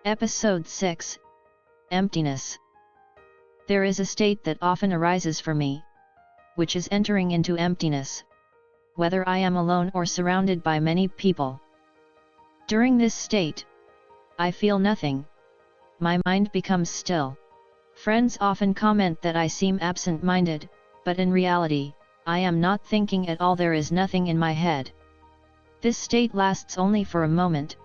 Episode 6. Emptiness. There is a state that often arises for me, which is entering into emptiness, whether I am alone or surrounded by many people. During this state, I feel nothing. My mind becomes still. Friends often comment that I seem absent-minded, but in reality, I am not thinking at all. There is nothing in my head. This state lasts only for a moment,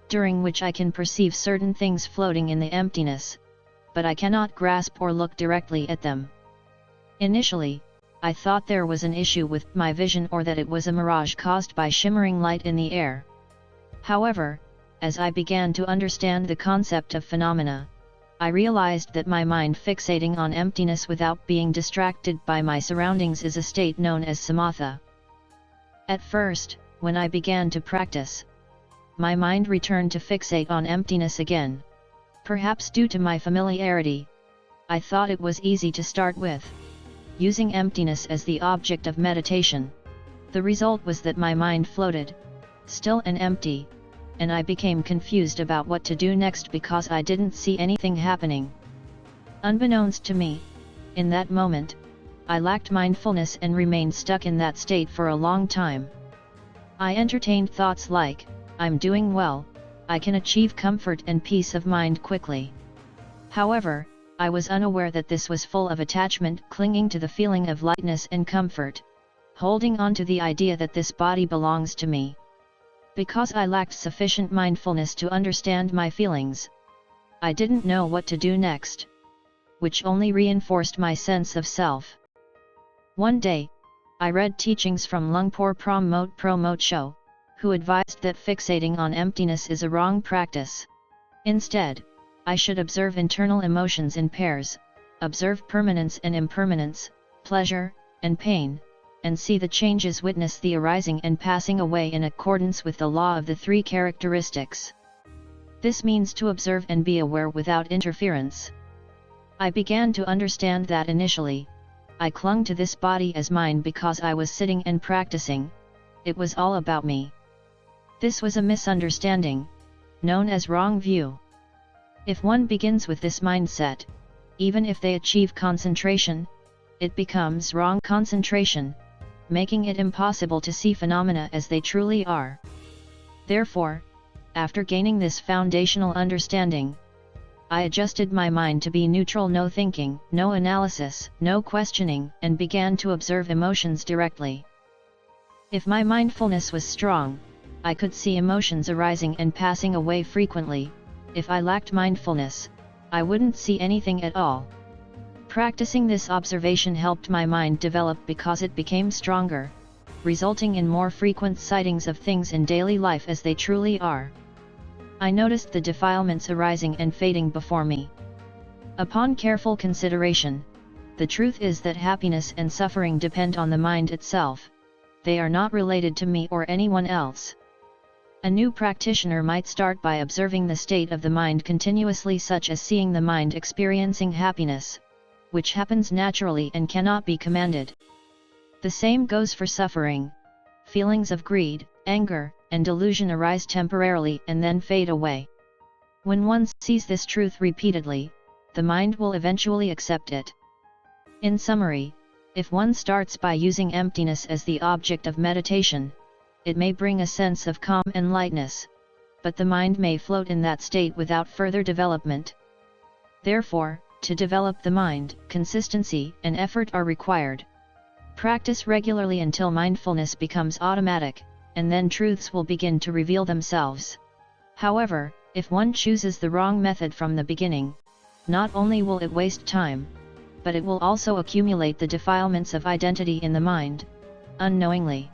during which I can perceive certain things floating in the emptiness, but I cannot grasp or look directly at them. Initially, I thought there was an issue with my vision or that it was a mirage caused by shimmering light in the air. However, as I began to understand the concept of phenomena, I realized that my mind fixating on emptiness without being distracted by my surroundings is a state known as samatha. At first, when I began to practice, my mind returned to fixate on emptiness again. Perhaps due to my familiarity, I thought it was easy to start with, using emptiness as the object of meditation. The result was that my mind floated, still and empty, and I became confused about what to do next because I didn't see anything happening. Unbeknownst to me, in that moment, I lacked mindfulness and remained stuck in that state for a long time. I entertained thoughts like, I'm doing well, I can achieve comfort and peace of mind quickly. However, I was unaware that this was full of attachment, clinging to the feeling of lightness and comfort, holding on to the idea that this body belongs to me. Because I lacked sufficient mindfulness to understand my feelings, I didn't know what to do next, which only reinforced my sense of self. One day, I read teachings from Lungpor Promote Sho, who advised that fixating on emptiness is a wrong practice. Instead, I should observe internal emotions in pairs, observe permanence and impermanence, pleasure and pain, and see the changes, witness the arising and passing away in accordance with the law of the three characteristics. This means to observe and be aware without interference. I began to understand that initially, I clung to this body as mine because I was sitting and practicing. It was all about me. This was a misunderstanding, known as wrong view. If one begins with this mindset, even if they achieve concentration, it becomes wrong concentration, making it impossible to see phenomena as they truly are. Therefore, after gaining this foundational understanding, I adjusted my mind to be neutral, no thinking, no analysis, no questioning, and began to observe emotions directly. If my mindfulness was strong, I could see emotions arising and passing away frequently. If I lacked mindfulness, I wouldn't see anything at all. Practicing this observation helped my mind develop because it became stronger, resulting in more frequent sightings of things in daily life as they truly are. I noticed the defilements arising and fading before me. Upon careful consideration, the truth is that happiness and suffering depend on the mind itself. They are not related to me or anyone else. A new practitioner might start by observing the state of the mind continuously, such as seeing the mind experiencing happiness, which happens naturally and cannot be commanded. The same goes for suffering. Feelings of greed, anger, and delusion arise temporarily and then fade away. When one sees this truth repeatedly, the mind will eventually accept it. In summary, if one starts by using emptiness as the object of meditation, it may bring a sense of calm and lightness, but the mind may float in that state without further development. Therefore, to develop the mind, consistency and effort are required. Practice regularly until mindfulness becomes automatic, and then truths will begin to reveal themselves. However, if one chooses the wrong method from the beginning, not only will it waste time, but it will also accumulate the defilements of identity in the mind, unknowingly.